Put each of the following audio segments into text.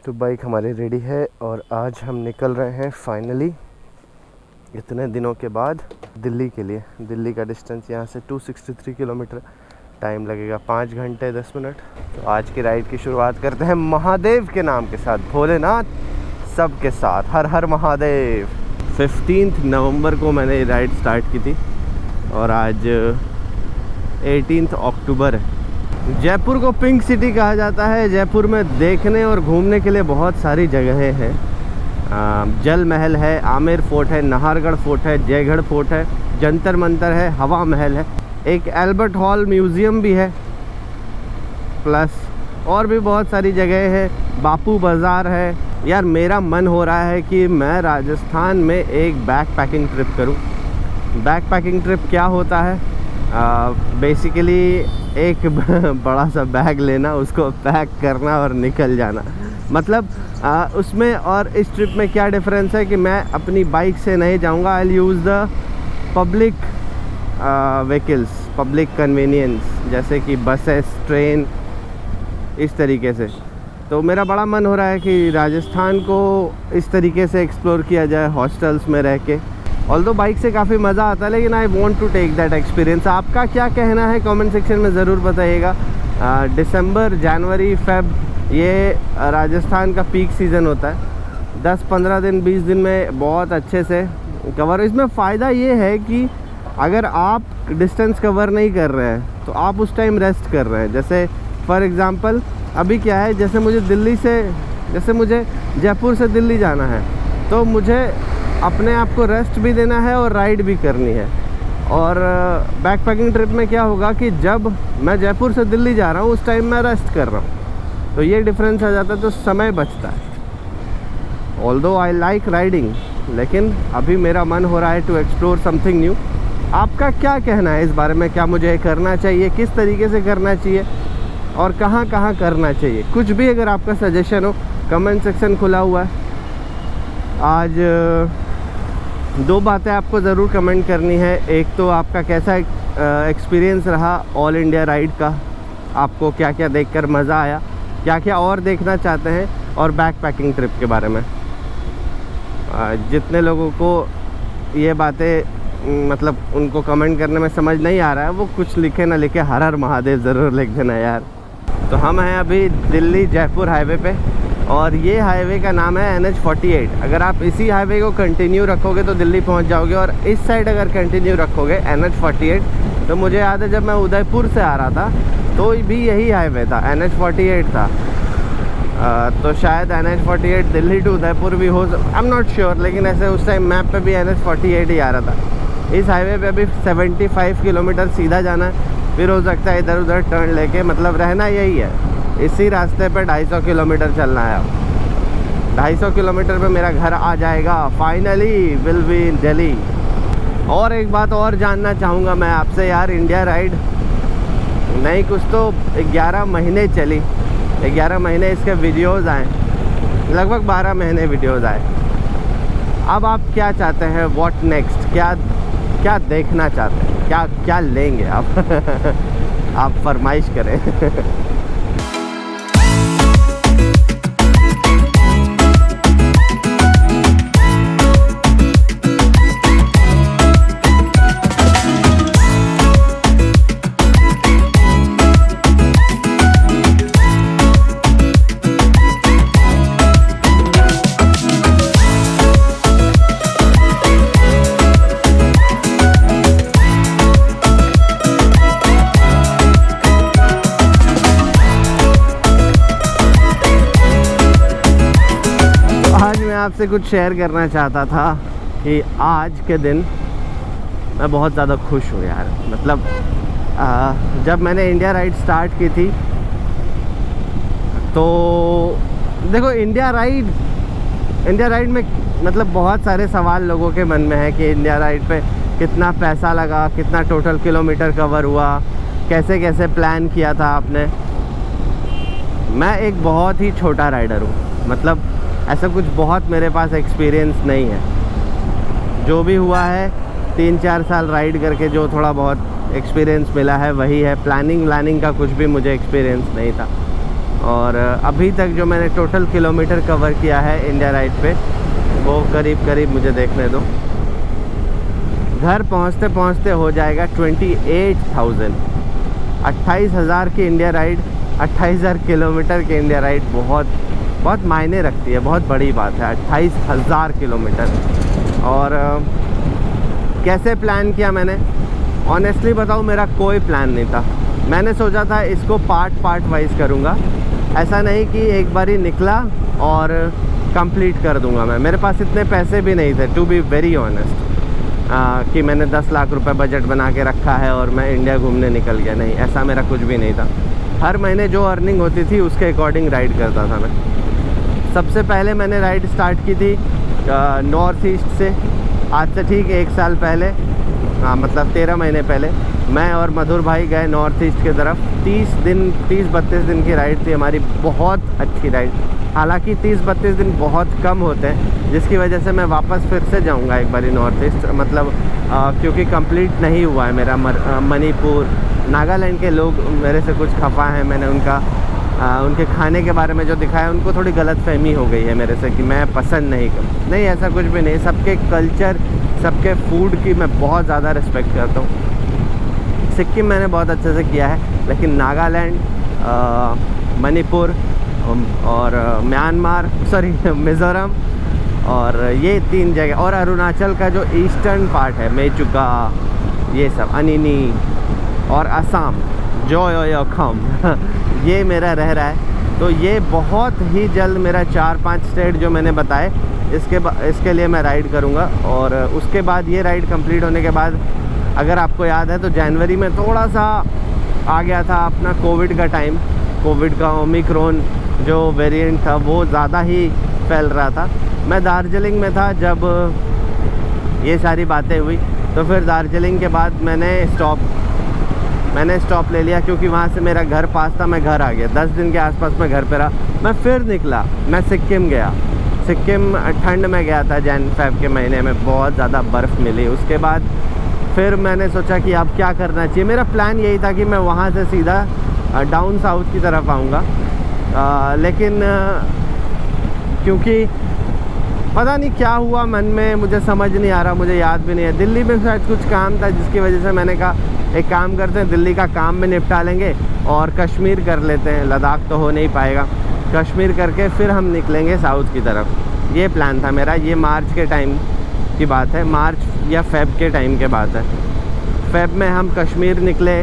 तो बाइक हमारी रेडी है और आज हम निकल रहे हैं फाइनली इतने दिनों के बाद दिल्ली के लिए। दिल्ली का डिस्टेंस यहाँ से 263 किलोमीटर, टाइम लगेगा 5 घंटे 10 मिनट। तो आज की राइड की शुरुआत करते हैं महादेव के नाम के साथ, भोलेनाथ सबके साथ, हर हर महादेव। 15 नवंबर को मैंने ये राइड स्टार्ट की थी और आज 18 अक्टूबर है। जयपुर को पिंक सिटी कहा जाता है। जयपुर में देखने और घूमने के लिए बहुत सारी जगहें हैं। जल महल है, आमेर फोर्ट है, नाहरगढ़ फोर्ट है, जयगढ़ फोर्ट है, जंतर मंतर है, हवा महल है, एक एल्बर्ट हॉल म्यूज़ियम भी है, प्लस और भी बहुत सारी जगह है, बापू बाज़ार है। यार मेरा मन हो रहा है कि मैं राजस्थान में एक बैक पैकिंग ट्रिप करूं। बैक पैकिंग ट्रिप क्या होता है? बेसिकली एक बड़ा सा बैग लेना, उसको पैक करना और निकल जाना। मतलब उसमें और इस ट्रिप में क्या डिफरेंस है कि मैं अपनी बाइक से नहीं जाऊंगा। I will use the public vehicles, public convenience, जैसे कि बसेस, ट्रेन, इस तरीके से। तो मेरा बड़ा मन हो रहा है कि राजस्थान को इस तरीके से एक्सप्लोर किया जाए, हॉस्टल्स में रह के। ऑल्दो बाइक से काफ़ी मज़ा आता है, लेकिन I want to take that experience. आपका क्या कहना है कमेंट सेक्शन में ज़रूर बताइएगा। दिसंबर, जनवरी, फेब ये राजस्थान का पीक सीज़न होता है। 10-15 दिन 20 दिन में बहुत अच्छे से कवर। इसमें फ़ायदा ये है कि अगर आप डिस्टेंस कवर नहीं कर रहे हैं तो आप उस टाइम रेस्ट कर रहे हैं। जैसे फॉर एग्ज़ाम्पल अभी क्या है, जैसे मुझे जयपुर से दिल्ली जाना है तो मुझे अपने आप को रेस्ट भी देना है और राइड भी करनी है। और बैक पैकिंग ट्रिप में क्या होगा कि जब मैं जयपुर से दिल्ली जा रहा हूँ उस टाइम मैं रेस्ट कर रहा हूँ, तो ये डिफरेंस आ जाता है, तो समय बचता है। ऑल्दो आई लाइक राइडिंग, लेकिन अभी मेरा मन हो रहा है टू एक्सप्लोर समथिंग न्यू। आपका क्या कहना है इस बारे में? क्या मुझे करना चाहिए, किस तरीके से करना चाहिए और कहाँ कहाँ करना चाहिए? कुछ भी अगर आपका सजेशन हो, कमेंट सेक्शन खुला हुआ है। आज 2 बातें आपको ज़रूर कमेंट करनी है। एक तो आपका कैसा एक्सपीरियंस रहा ऑल इंडिया राइड का, आपको क्या क्या देखकर मज़ा आया, क्या क्या और देखना चाहते हैं, और बैक पैकिंग ट्रिप के बारे में। जितने लोगों को ये बातें मतलब उनको कमेंट करने में समझ नहीं आ रहा है, वो कुछ लिखे ना लिखे हर हर महादेव ज़रूर लिख देना यार। तो हम हैं अभी दिल्ली जयपुर हाईवे पे, और ये हाईवे का नाम है NH48। अगर आप इसी हाईवे को कंटिन्यू रखोगे तो दिल्ली पहुंच जाओगे, और इस साइड अगर कंटिन्यू रखोगे NH48, तो मुझे याद है जब मैं उदयपुर से आ रहा था तो भी यही हाईवे था, NH48 था। तो शायद NH48 दिल्ली टू उदयपुर भी हो, आई एम नॉट श्योर, लेकिन ऐसे उस टाइम मैप पे भी NH48 ही आ रहा था। इस हाईवे पे अभी 75 किलोमीटर सीधा जाना है, फिर हो सकता है इधर उधर टर्न लेके, मतलब रहना यही है। इसी रास्ते पे 250 किलोमीटर चलना है। अब 250 किलोमीटर पे मेरा घर आ जाएगा। Finally will be in Delhi. और एक बात और जानना चाहूँगा मैं आपसे यार, इंडिया राइड नहीं कुछ तो 11 महीने चली, 11 महीने इसके वीडियोज़ आए, लगभग 12 महीने वीडियोज़ आए। अब आप क्या चाहते हैं? What next? क्या देखना चाहते हैं? क्या लेंगे आप? आप फरमाइश करें। आपसे कुछ शेयर करना चाहता था कि आज के दिन मैं बहुत ज़्यादा खुश हूँ यार। मतलब जब मैंने इंडिया राइड स्टार्ट की थी तो देखो, इंडिया राइड में मतलब बहुत सारे सवाल लोगों के मन में है कि इंडिया राइड पे कितना पैसा लगा, कितना टोटल किलोमीटर कवर हुआ, कैसे कैसे प्लान किया था आपने। मैं एक बहुत ही छोटा राइडर हूँ, मतलब ऐसा कुछ बहुत मेरे पास एक्सपीरियंस नहीं है। जो भी हुआ है 3-4 साल राइड करके जो थोड़ा बहुत एक्सपीरियंस मिला है वही है। प्लानिंग का कुछ भी मुझे एक्सपीरियंस नहीं था। और अभी तक जो मैंने टोटल किलोमीटर कवर किया है इंडिया राइड पे वो करीब करीब मुझे देखने दो, घर पहुंचते पहुंचते हो जाएगा 28,000। 28,000 की इंडिया राइड, 28,000 किलोमीटर की इंडिया राइड बहुत मायने रखती है, बहुत बड़ी बात है। 28,000 किलोमीटर। और कैसे प्लान किया मैंने, ऑनेस्टली बताऊँ मेरा कोई प्लान नहीं था। मैंने सोचा था इसको पार्ट वाइज करूँगा, ऐसा नहीं कि एक बार ही निकला और कंप्लीट कर दूँगा मैं। मेरे पास इतने पैसे भी नहीं थे, टू बी वेरी ऑनेस्ट, कि मैंने 10 लाख रुपए बजट बना के रखा है और मैं इंडिया घूमने निकल गया। नहीं, ऐसा मेरा कुछ भी नहीं था। हर महीने जो अर्निंग होती थी उसके अकॉर्डिंग राइड करता था मैं। सबसे पहले मैंने राइड स्टार्ट की थी नॉर्थ ईस्ट से, आज से ठीक 1 साल पहले, मतलब 13 महीने पहले मैं और मधुर भाई गए नॉर्थ ईस्ट की तरफ। 30-32 दिन की राइड थी हमारी, बहुत अच्छी राइड। हालांकि 30-32 दिन बहुत कम होते हैं, जिसकी वजह से मैं वापस फिर से जाऊंगा एक बारी नॉर्थ ईस्ट, मतलब क्योंकि कंप्लीट नहीं हुआ है मेरा। मणिपुर, नागालैंड के लोग मेरे से कुछ खफा हैं। मैंने उनके खाने के बारे में जो दिखाया, उनको थोड़ी गलतफहमी हो गई है मेरे से कि मैं पसंद नहीं, ऐसा कुछ भी नहीं। सबके कल्चर, सबके फूड की मैं बहुत ज़्यादा रिस्पेक्ट करता हूँ। सिक्किम मैंने बहुत अच्छे से किया है, लेकिन नागालैंड, मणिपुर और मिज़ोरम और ये 3 जगह, और अरुणाचल का जो ईस्टर्न पार्ट है, मेचुका, ये सब, अनिनी और असम, जोयोखम ये मेरा रह रहा है। तो ये बहुत ही जल्द मेरा 4-5 स्टेट जो मैंने बताए, इसके लिए मैं राइड करूँगा। और उसके बाद ये राइड कंप्लीट होने के बाद, अगर आपको याद है तो जनवरी में थोड़ा सा आ गया था अपना कोविड का टाइम। कोविड का ओमिक्रॉन जो वेरिएंट था वो ज़्यादा ही फैल रहा था। मैं दार्जिलिंग में था जब ये सारी बातें हुई, तो फिर दार्जिलिंग के बाद मैंने स्टॉप ले लिया, क्योंकि वहाँ से मेरा घर पास था। मैं घर आ गया, 10 दिन के आसपास मैं घर पे रहा। मैं फिर निकला, मैं सिक्किम गया। सिक्किम ठंड में गया था, जैन-फेब के महीने में, बहुत ज़्यादा बर्फ़ मिली। उसके बाद फिर मैंने सोचा कि अब क्या करना चाहिए। मेरा प्लान यही था कि मैं वहाँ से सीधा डाउन साउथ की तरफ आऊँगा, लेकिन क्योंकि पता नहीं क्या हुआ मन में, मुझे समझ नहीं आ रहा, मुझे याद भी नहीं है। दिल्ली में शायद कुछ काम था, जिसकी वजह से मैंने कहा एक काम करते हैं, दिल्ली का काम में निपटा लेंगे और कश्मीर कर लेते हैं। लद्दाख तो हो नहीं पाएगा, कश्मीर करके फिर हम निकलेंगे साउथ की तरफ। ये प्लान था मेरा। ये मार्च के टाइम की बात है, मार्च या फेब के टाइम के बात है। फेब में हम कश्मीर निकले,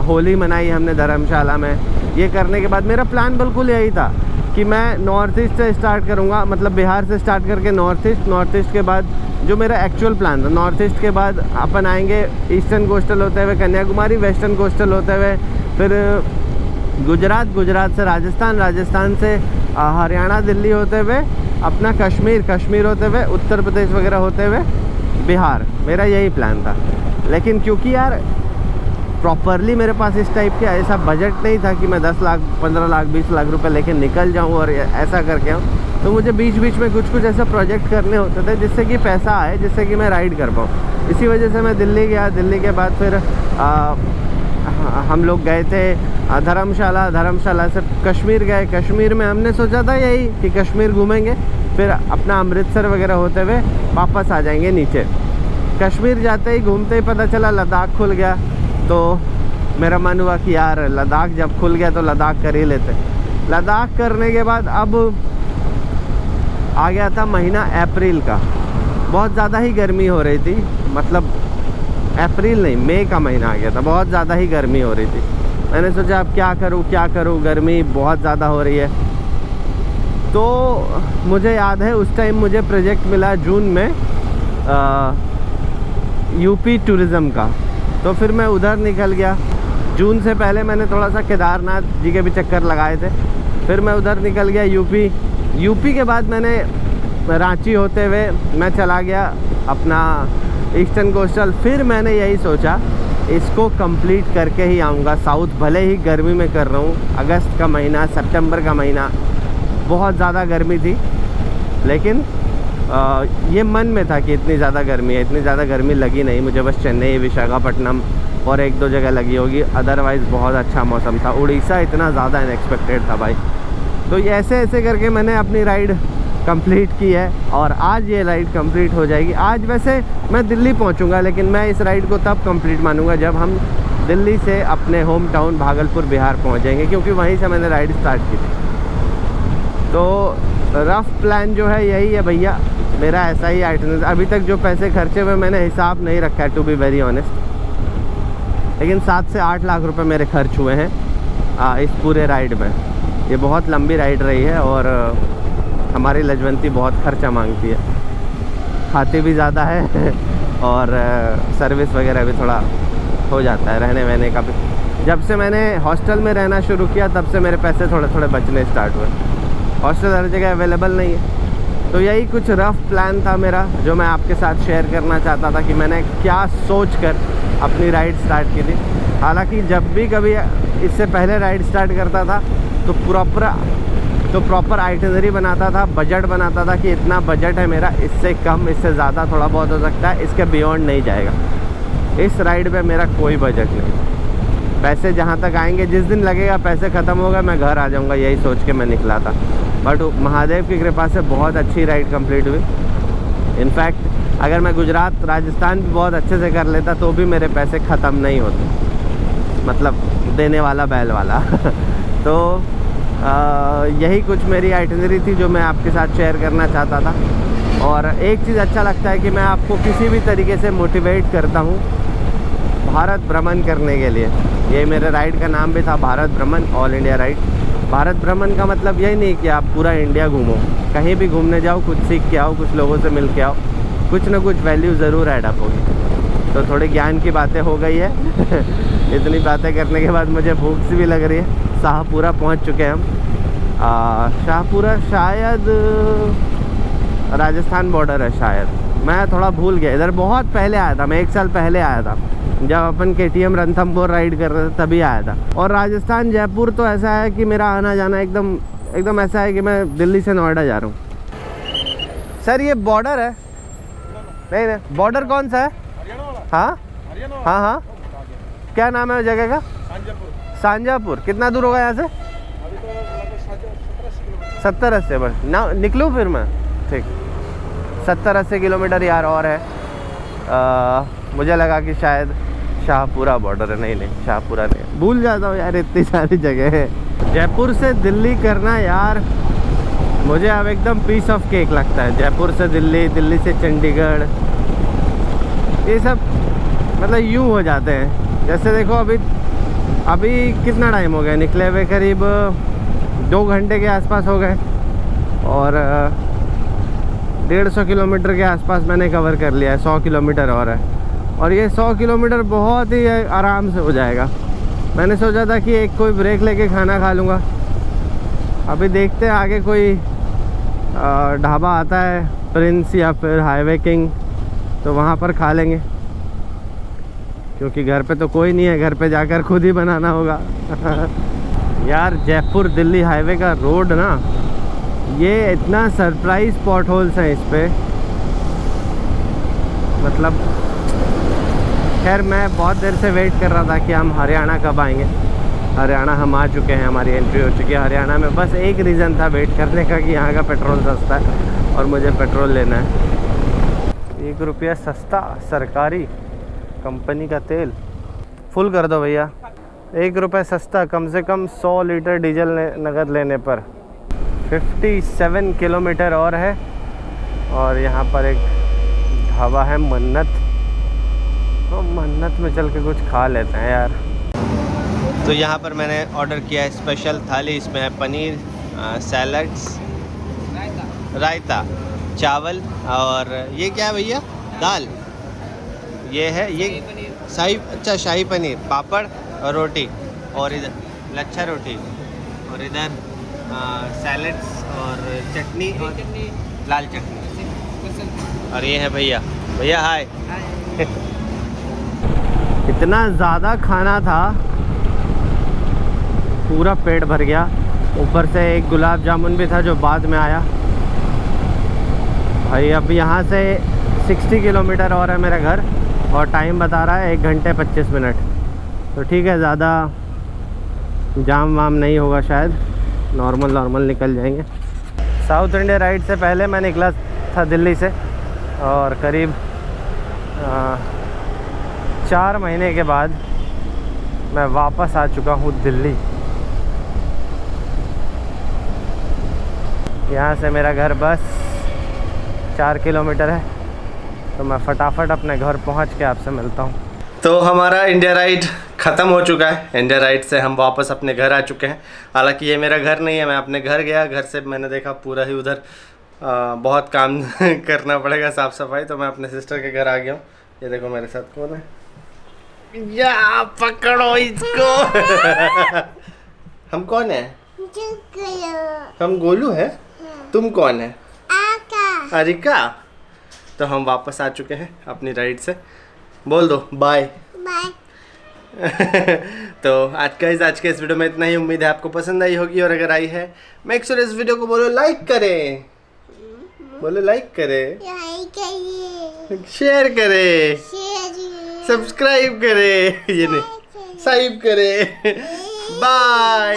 होली मनाई हमने धर्मशाला में। ये करने के बाद मेरा प्लान बिल्कुल यही था कि मैं नॉर्थ ईस्ट से स्टार्ट करूँगा, मतलब बिहार से स्टार्ट करके नॉर्थ ईस्ट के बाद जो मेरा एक्चुअल प्लान था, नॉर्थ ईस्ट के बाद अपन आएंगे ईस्टर्न कोस्टल होते हुए कन्याकुमारी, वेस्टर्न कोस्टल होते हुए फिर गुजरात से राजस्थान से हरियाणा, दिल्ली होते हुए अपना कश्मीर होते हुए उत्तर प्रदेश वगैरह होते हुए बिहार। मेरा यही प्लान था। लेकिन क्योंकि यार प्रॉपरली मेरे पास इस टाइप के ऐसा बजट नहीं था कि मैं 10 लाख, 15 लाख, 20 लाख रुपए लेके निकल जाऊं और ऐसा करके आऊँ। तो मुझे बीच में कुछ ऐसा प्रोजेक्ट करने होते थे जिससे कि पैसा आए, जिससे कि मैं राइड कर पाऊँ। इसी वजह से मैं दिल्ली गया। दिल्ली के बाद फिर हम लोग गए थे धर्मशाला से कश्मीर गए। कश्मीर में हमने सोचा था यही कि कश्मीर घूमेंगे, फिर अपना अमृतसर वगैरह होते हुए वापस आ जाएंगे नीचे। कश्मीर जाते ही घूमते ही पता चला लद्दाख खुल गया, तो मेरा मन हुआ कि यार लद्दाख जब खुल गया तो लद्दाख कर ही लेते। लद्दाख करने के बाद अब आ गया था महीना अप्रैल का। बहुत ज़्यादा ही गर्मी हो रही थी, मतलब अप्रैल नहीं, मई का महीना आ गया था। बहुत ज़्यादा ही गर्मी हो रही थी। मैंने सोचा अब क्या करूँ, गर्मी बहुत ज़्यादा हो रही है। तो मुझे याद है उस टाइम मुझे प्रोजेक्ट मिला जून में यूपी टूरिज़्म का, तो फिर मैं उधर निकल गया। जून से पहले मैंने थोड़ा सा केदारनाथ जी के भी चक्कर लगाए थे, फिर मैं उधर निकल गया यूपी के बाद मैंने रांची होते हुए मैं चला गया अपना ईस्टर्न कोस्टल। फिर मैंने यही सोचा इसको कंप्लीट करके ही आऊँगा साउथ, भले ही गर्मी में कर रहा हूँ। अगस्त का महीना, सितंबर का महीना, बहुत ज़्यादा गर्मी थी, लेकिन ये मन में था कि इतनी ज़्यादा गर्मी है। इतनी ज़्यादा गर्मी लगी नहीं मुझे, बस चेन्नई, विशाखापट्टनम और 1-2 जगह लगी होगी, अदरवाइज़ बहुत अच्छा मौसम था। उड़ीसा इतना ज़्यादा अनएक्सपेक्टेड था भाई। तो ऐसे ऐसे करके मैंने अपनी राइड कंप्लीट की है और आज ये राइड कंप्लीट हो जाएगी। आज वैसे मैं दिल्ली पहुंचूंगा, लेकिन मैं इस राइड को तब कंप्लीट मानूंगा जब हम दिल्ली से अपने होम टाउन भागलपुर बिहार पहुंच जाएंगे, क्योंकि वहीं से मैंने राइड स्टार्ट की थी। तो रफ़ प्लान जो है यही है भैया, मेरा ऐसा ही आइटनरी। अभी तक जो पैसे खर्चे हुए मैंने हिसाब नहीं रखा है, टू बी वेरी ऑनेस्ट, लेकिन 7 से 8 लाख रुपए मेरे खर्च हुए हैं इस पूरे राइड में। ये बहुत लंबी राइड रही है और हमारी लजवंती बहुत खर्चा मांगती है, खाती भी ज़्यादा है और सर्विस वगैरह भी थोड़ा हो जाता है, रहने वहने का भी। जब से मैंने हॉस्टल में रहना शुरू किया तब से मेरे पैसे थोड़े थोड़े बचने स्टार्ट हुए। हॉस्टल हर जगह अवेलेबल नहीं है। तो यही कुछ रफ़ प्लान था मेरा, जो मैं आपके साथ शेयर करना चाहता था कि मैंने क्या सोच कर अपनी राइड स्टार्ट की थी। हालांकि जब भी कभी इससे पहले राइड स्टार्ट करता था तो प्रॉपर आइटिनरी बनाता था, बजट बनाता था कि इतना बजट है मेरा, इससे कम इससे ज़्यादा थोड़ा बहुत हो सकता है, इसके बियॉन्ड नहीं जाएगा। इस राइड पे मेरा कोई बजट नहीं, पैसे जहाँ तक आएंगे, जिस दिन लगेगा पैसे ख़त्म होगा मैं घर आ जाऊँगा, यही सोच के मैं निकला था। बट महादेव की कृपा से बहुत अच्छी राइड कंप्लीट हुई। इनफैक्ट अगर मैं गुजरात राजस्थान भी बहुत अच्छे से कर लेता तो भी मेरे पैसे ख़त्म नहीं होते, मतलब देने वाला बैल वाला तो यही कुछ मेरी आइटिनरी थी जो मैं आपके साथ शेयर करना चाहता था। और एक चीज़ अच्छा लगता है कि मैं आपको किसी भी तरीके से मोटिवेट करता हूँ भारत भ्रमण करने के लिए। ये मेरे राइड का नाम भी था, भारत भ्रमण, ऑल इंडिया राइड। भारत भ्रमण का मतलब यही नहीं कि आप पूरा इंडिया घूमो, कहीं भी घूमने जाओ, कुछ सीख के आओ, कुछ लोगों से मिल के आओ, कुछ ना कुछ वैल्यू ज़रूर ऐड अप होगी। तो थोड़ी ज्ञान की बातें हो गई है इतनी बातें करने के बाद मुझे भूख सी भी लग रही है। शाहपुरा पहुंच चुके हैं हम। शाहपुरा शायद राजस्थान बॉर्डर है शायद, मैं थोड़ा भूल गया। इधर बहुत पहले आया था, मैं 1 साल पहले आया था, जब अपन KTM रणथंभौर राइड कर रहे थे तभी आया था। और राजस्थान जयपुर तो ऐसा है कि मेरा आना जाना एकदम ऐसा है कि मैं दिल्ली से नोएडा जा रहा हूँ। सर ये बॉर्डर है? नहीं, बॉर्डर कौन सा है? हाँ हाँ हाँ, क्या नाम है जगह का? सांजापुर। कितना दूर होगा यहाँ से? 70-80 बस ना निकलूँ फिर मैं? ठीक, 70-80 किलोमीटर यार और है। मुझे लगा कि शायद शाहपुरा बॉर्डर है। नहीं, शाहपुरा नहीं, भूल जाता हूँ यार, इतनी सारी जगह है। जयपुर से दिल्ली करना यार मुझे अब एकदम पीस ऑफ केक लगता है। जयपुर से दिल्ली, दिल्ली से चंडीगढ़, ये सब मतलब यूँ हो जाते हैं। जैसे देखो अभी कितना टाइम हो गया निकले हुए, करीब 2 घंटे के आसपास हो गए और 150 किलोमीटर के आसपास मैंने कवर कर लिया है। 100 किलोमीटर और है, और ये 100 किलोमीटर बहुत ही आराम से हो जाएगा। मैंने सोचा था कि कोई ब्रेक लेके खाना खा लूँगा, अभी देखते हैं आगे कोई ढाबा आता है, प्रिंस या फिर हाईवे किंग, तो वहाँ पर खा लेंगे, क्योंकि घर पे तो कोई नहीं है, घर पे जाकर खुद ही बनाना होगा यार जयपुर दिल्ली हाईवे का रोड ना, ये इतना सरप्राइज पॉट होल्स हैं इस पे, मतलब खैर मैं बहुत देर से वेट कर रहा था कि हम हरियाणा कब आएंगे। हरियाणा हम आ चुके हैं, हमारी एंट्री हो चुकी है हरियाणा में। बस एक रीज़न था वेट करने का कि यहाँ का पेट्रोल सस्ता है और मुझे पेट्रोल लेना है। 1 रुपया सस्ता सरकारी कंपनी का तेल फुल कर दो भैया। 1 रुपये सस्ता, कम से कम 100 लीटर डीजल नगद लेने पर। 57 किलोमीटर और है, और यहाँ पर एक ढाबा है मन्नत, तो मन्नत में चल के कुछ खा लेते हैं यार। तो यहाँ पर मैंने ऑर्डर किया है स्पेशल थाली। इसमें है पनीर, सैलड्स, रायता, चावल, और ये क्या है भैया? दाल। ये है ये शाही पनीर, पापड़ और रोटी, और इधर लच्छा रोटी, और इधर सैलड्स और चटनी और लाल चटनी। और ये है भैया हाय इतना ज़्यादा खाना था, पूरा पेट भर गया। ऊपर से एक गुलाब जामुन भी था जो बाद में आया। भाई अब यहाँ से 60 किलोमीटर और है मेरा घर, और टाइम बता रहा है 1 घंटे 25 मिनट। तो ठीक है, ज़्यादा जाम वाम नहीं होगा शायद, नॉर्मल निकल जाएंगे। साउथ इंडिया राइड से पहले मैं निकला था दिल्ली से, और करीब 4 महीने के बाद मैं वापस आ चुका हूँ दिल्ली। यहाँ से मेरा घर बस 4 किलोमीटर है, तो मैं फटाफट अपने घर पहुँच के आपसे मिलता हूँ। तो हमारा इंडिया राइड ख़त्म हो चुका है। इंडिया राइड से हम वापस अपने घर आ चुके हैं। हालांकि ये मेरा घर नहीं है, मैं अपने घर गया, घर से मैंने देखा पूरा ही उधर बहुत काम करना पड़ेगा, साफ़ सफाई, तो मैं अपने सिस्टर के घर आ गया हूँ। ये देखो मेरे साथ कौन है, या पकड़ो इसको। हम कौन है? हम गोलू है। तुम कौन है? अरिका। तो हम वापस आ चुके हैं अपनी राइड से। बोल दो बाय बाय। तो आज के इस वीडियो में इतना ही। उम्मीद है आपको पसंद आई होगी, और अगर आई है मेक श्योर इस वीडियो को बोलो लाइक करें, बोलो लाइक करें, शेयर करें, सब्सक्राइब करें, ये नहीं साइब करें। बाय।